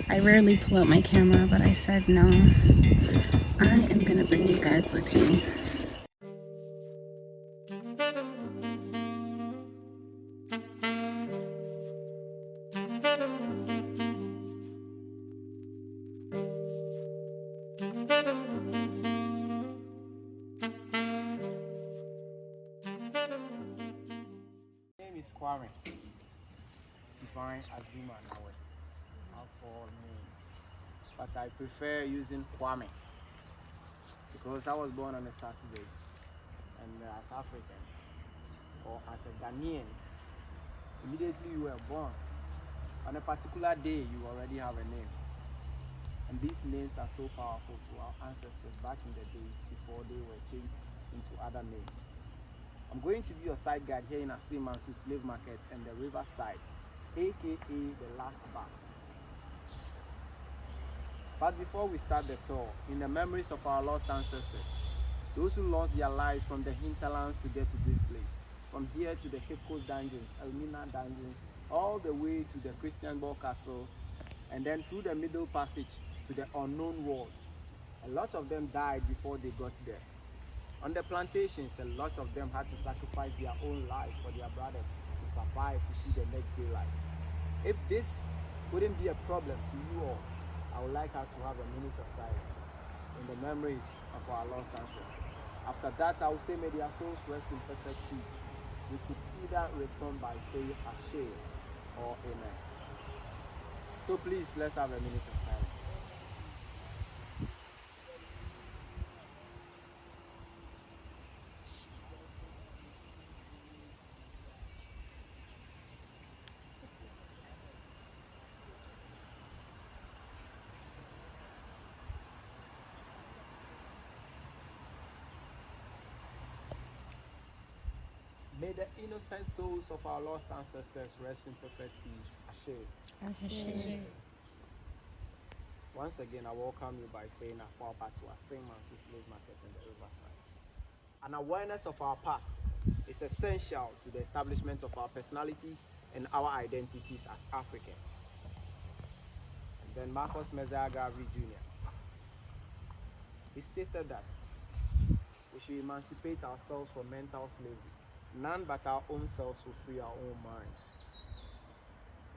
I rarely pull out my camera, but I said no. I am gonna bring you guys with me. My name is Kwame. Divine Azuma Nawe. All four names. But I prefer using Kwame because I was born on a Saturday, and as African or as a Ghanaian, immediately you were born on a particular day, you already have a name. And these names are so powerful to our ancestors back in the days before they were changed into other names. I'm going to be your side guide here in Asimansu Slave Market and the Riverside, aka the Last Bar. But before we start the tour, in the memories of our lost ancestors, those who lost their lives from the hinterlands to get to this place, from here to the Cape Coast dungeons, Elmina dungeons, all the way to the Christian Ball Castle, and then through the Middle Passage to the unknown world. A lot of them died before they got there. On the plantations, a lot of them had to sacrifice their own lives for their brothers to survive to see the next day light. If this wouldn't be a problem to you all, I would like us to have a minute of silence in the memories of our lost ancestors. After that, I will say, may their souls rest in perfect peace. We could either respond by saying Ashe or Amen. So please, let's have a minute of silence. May the innocent souls of our lost ancestors rest in perfect peace. Ashe. Once again, I welcome you by saying Akwaba to Asimansu Slave Market in the Riverside. An awareness of our past is essential to the establishment of our personalities and our identities as Africans. And then Marcus Messiah Garvey Jr. He stated that we should emancipate ourselves from mental slavery. None but our own selves will free our own minds.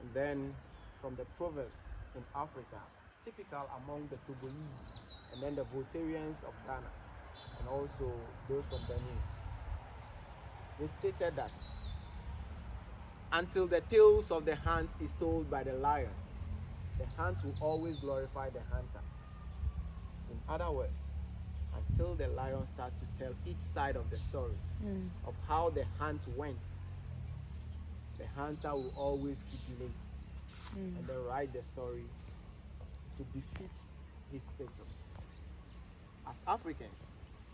And then from the proverbs in Africa, typical among the Togolese, and then the Voltarians of Ghana, and also those from Benin, they stated that until the tales of the hunt is told by the lion, the hunt will always glorify the hunter. In other words, until the lion starts to tell each side of the story of how the hunt went, the hunter will always jubilate and then write the story to befit his status. As Africans,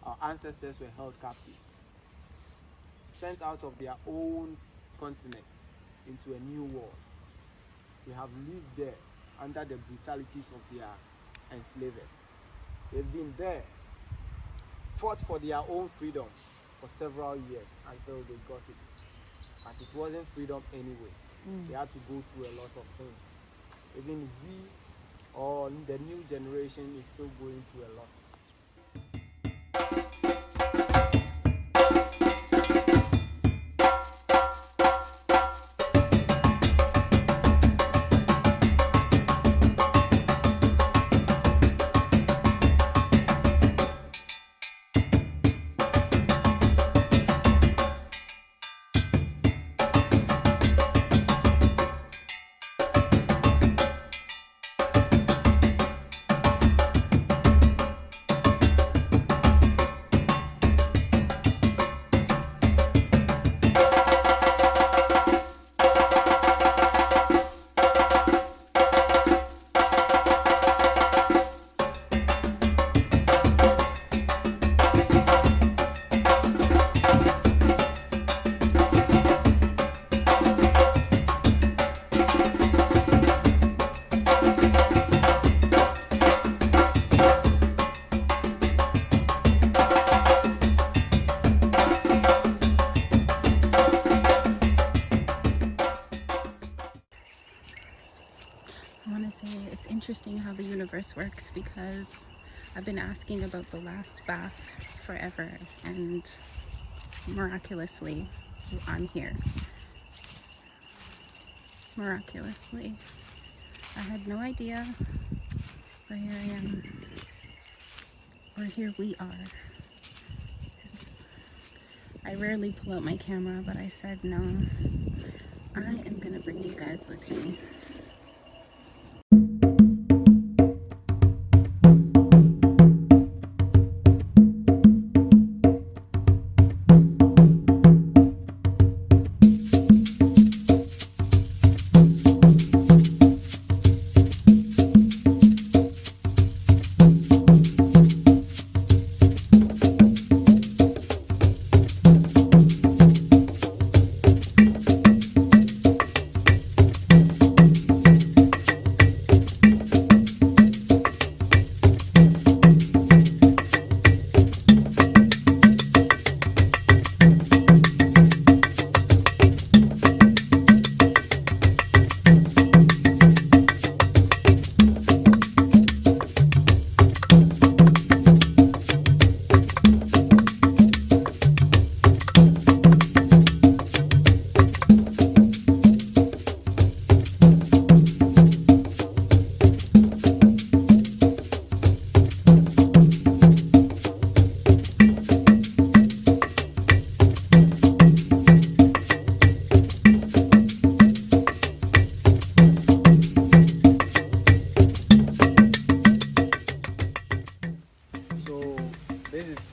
our ancestors were held captives, sent out of their own continent into a new world. They have lived there under the brutalities of their enslavers. They've been there, fought for their own freedom for several years until they got it. But it wasn't freedom anyway. They had to go through a lot of things. Even we, or the new generation, is still going through a lot. interesting how the universe works, because I've been asking about the last bath forever, and miraculously I'm here. Miraculously. I had no idea, but here I am. Or here we are. I rarely pull out my camera, but I said no. I am gonna bring you guys with me.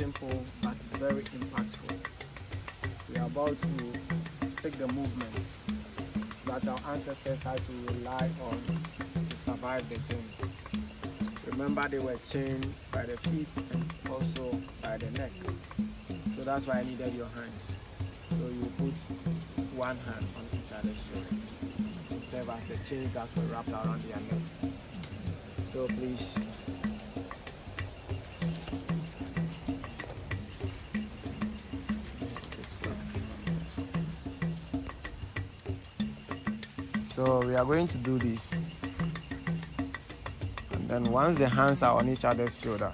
simple but very impactful. We are about to take the movements that our ancestors had to rely on to survive the journey. Remember, they were chained by the feet and also by the neck. So that's why I needed your hands. So you put one hand on each other's shoulder to serve as the chains that were wrapped around their necks. So please. So we are going to do this. And then once the hands are on each other's shoulder,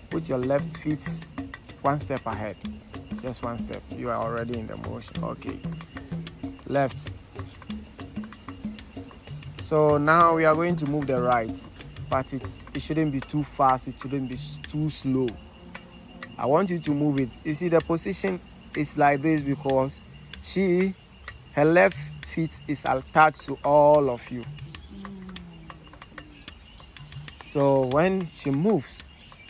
put your left feet one step ahead. Just one step. You are already in the motion. Okay. Left. So now we are going to move the right, but it shouldn't be too fast. It shouldn't be too slow. I want you to move it. You see, the position is like this because her left feet is attached to all of you. So when she moves,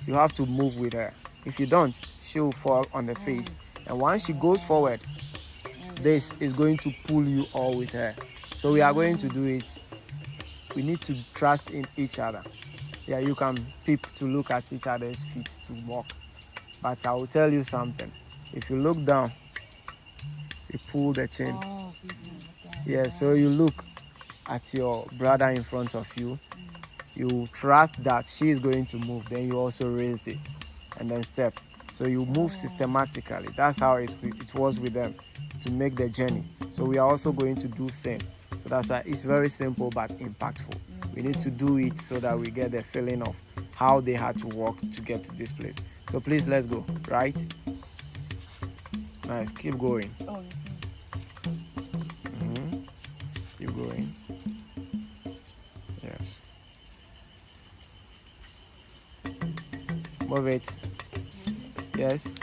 you have to move with her. If you don't, she will fall on the face. And once she goes forward, this is going to pull you all with her. So we are going to do it. We need to trust in each other. Yeah, you can peep to look at each other's feet to walk. But I will tell you something. If you look down, you pull the chain. Yeah, so you look at your brother in front of you. You trust that she is going to move. Then you also raise it and then step. So you move systematically. That's how it was with them to make the journey. So we are also going to do same. So that's why it's very simple but impactful. We need to do it so that we get the feeling of how they had to walk to get to this place. So please, let's go. Right? Nice. Keep going. Keep going. Yes. Move it. Yes.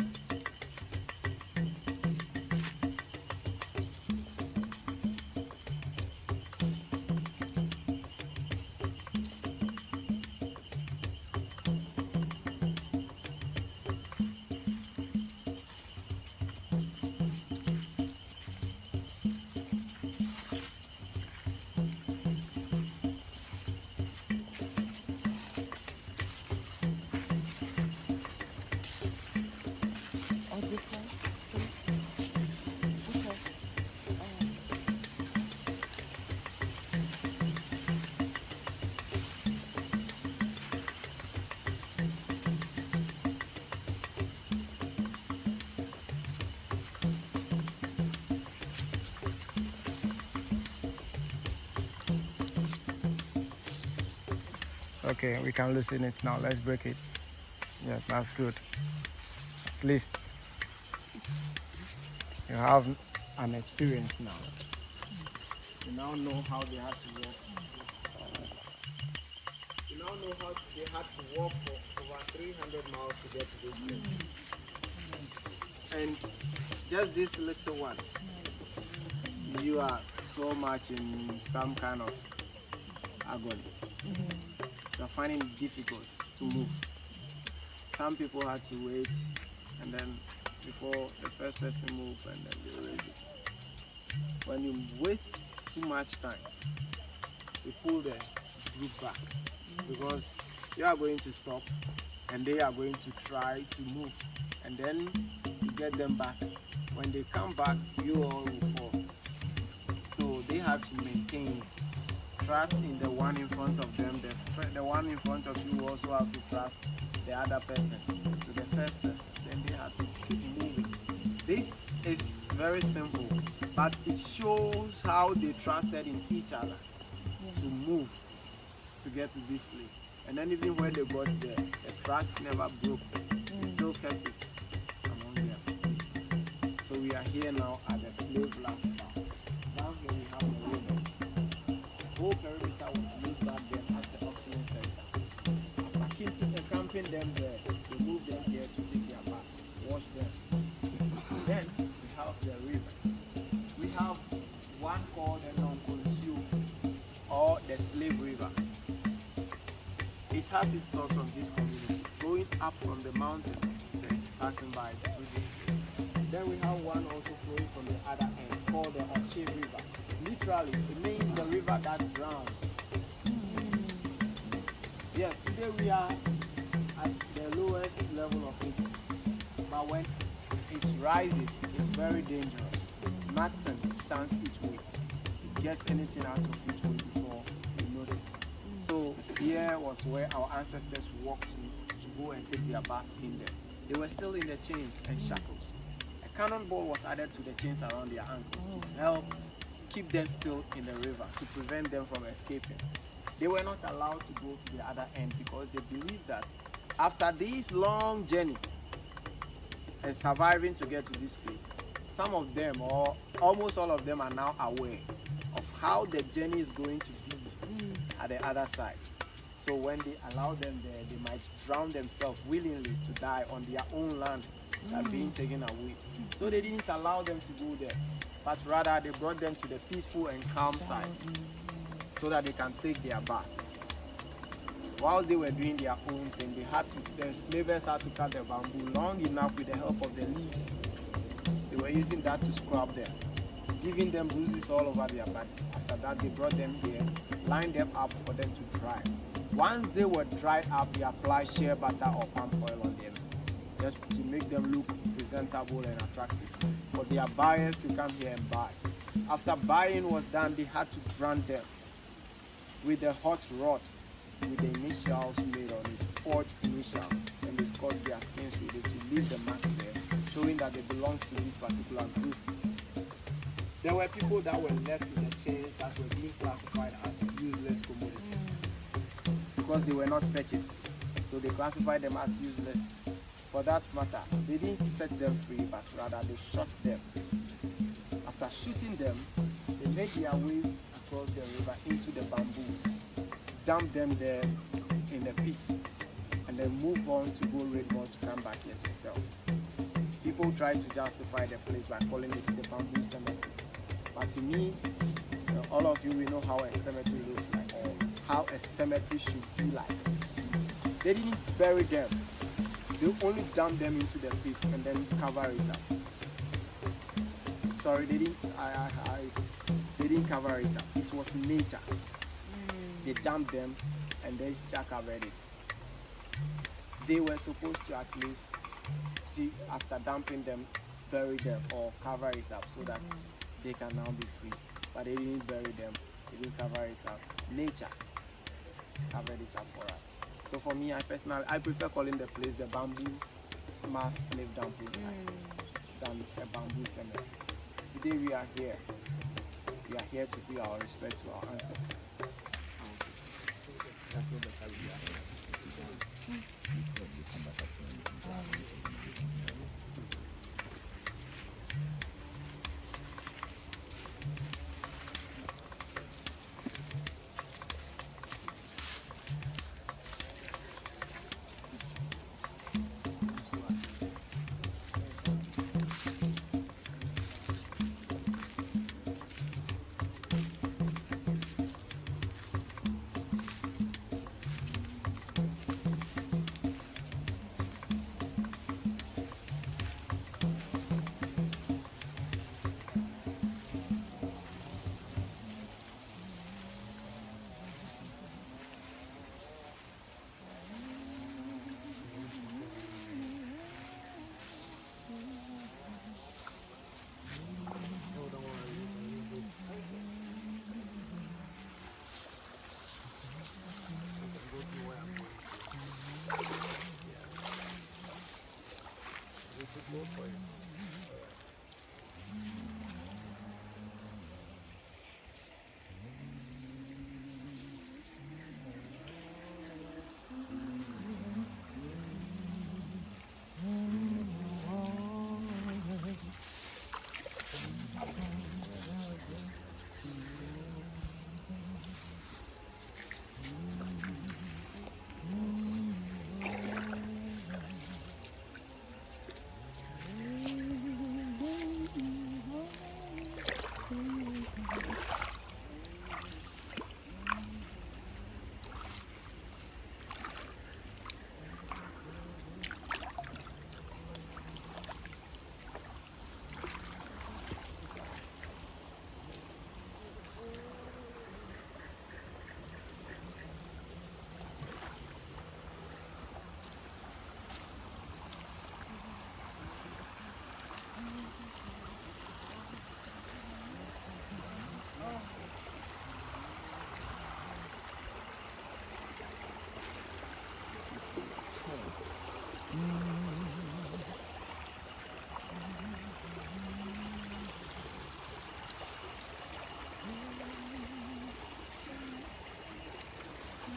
Okay, we can loosen it now. Let's break it. Yes, that's good. At least you have an experience now. You now know how they have to walk. You now know how they had to walk for over 300 miles to get to this place. And just this little one, you are so much in some kind of agony. You're finding it difficult to move. Some people had to wait, and then before the first person moves, and then they raise it. When you waste too much time, you pull the group back because you are going to stop, and they are going to try to move, and then you get them back. When they come back, you all will fall. So they have to maintain trust in the one in front of them. The one in front of you also have to trust the other person, to the first person. Then they have to keep moving. This is very simple, but it shows how they trusted in each other to move to get to this place. And then even when they got there, the trust never broke. They still kept it among them. So we are here now at the slave land. Down here we have the rivers. The whole perimeter was used back then as the auction center. After camping them there, they moved them here to take their bath, wash them. Then we have the rivers. We have one called the non-consume or the slave river. It has its source from this community, going up from the mountain, then passing by through this place. Then we have one also flowing from the other end, called the Oche River. Literally, it means the river that drowns. Yes, today we are at the lowest level of it, but when it rises, it's very dangerous. Nothing stands each way. It gets anything out of each way before you notice. So here was where our ancestors walked to go and take their bath in there. They were still in the chains and shackles. A cannonball was added to the chains around their ankles to help keep them still in the river, to prevent them from escaping. They were not allowed to go to the other end because they believed that after this long journey and surviving to get to this place, some of them or almost all of them are now aware of how the journey is going to be at the other side. So when they allow them there, they might drown themselves willingly to die on their own land that being taken away. So they didn't allow them to go there, but rather they brought them to the peaceful and calm side so that they can take their bath. While they were doing their own thing, the slavers had to cut the bamboo long enough with the help of the leaves. They were using that to scrub them, giving them bruises all over their bodies. After that, they brought them here, lined them up for them to dry. Once they were dried up, they applied shea butter or palm oil on them, just to make them look presentable and attractive, for their buyers to come here and buy. After buying was done, they had to brand them with a hot rod with the initials made on it, forged initial, and they scored their skins with it to leave the mark there, showing that they belong to this particular group. There were people that were left in the chains that were being classified as useless commodities because they were not purchased. So they classified them as useless. For that matter, they didn't set them free, but rather they shot them. After shooting them, they made their ways across the river into the bamboos, dump them there in the pit, and then move on to go raid more to come back here to sell. People try to justify the place by calling it the bamboo cemetery. But to me, all of you will know how a cemetery looks like, or how a cemetery should be like. They didn't bury them. They only dump them into the pit and then cover it up. Sorry, they didn't cover it up. It was nature. They dumped them and then Jack covered it. They were supposed to at least, after dumping them, bury them or cover it up so that they can now be free. But they didn't bury them. They didn't cover it up. Nature covered it up for us. So for me, I prefer calling the place the bamboo mass slave dumping site than a bamboo cemetery. Today we are here. We are here to pay our respect to our ancestors.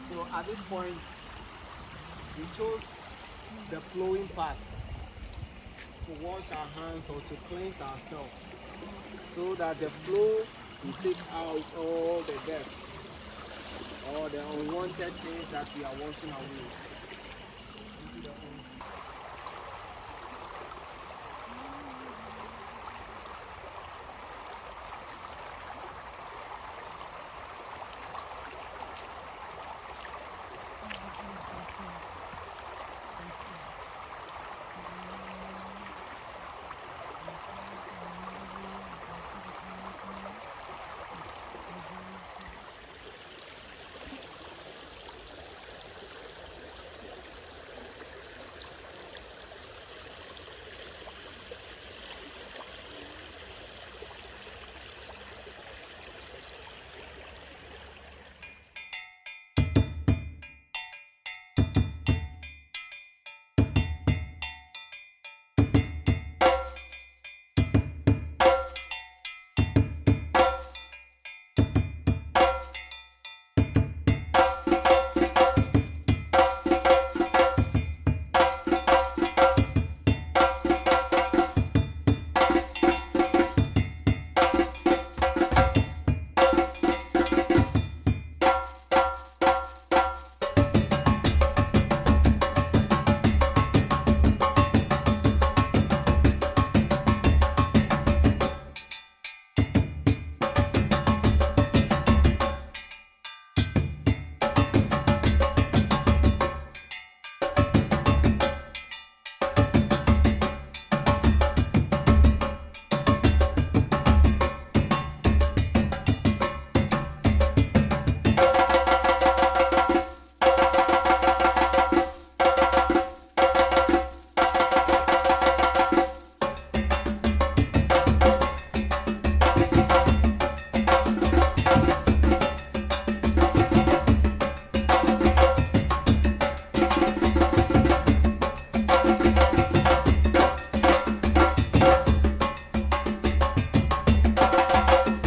So at this point, we chose the flowing part to wash our hands or to cleanse ourselves, so that the flow will take out all the dirt or the unwanted things that we are washing away into the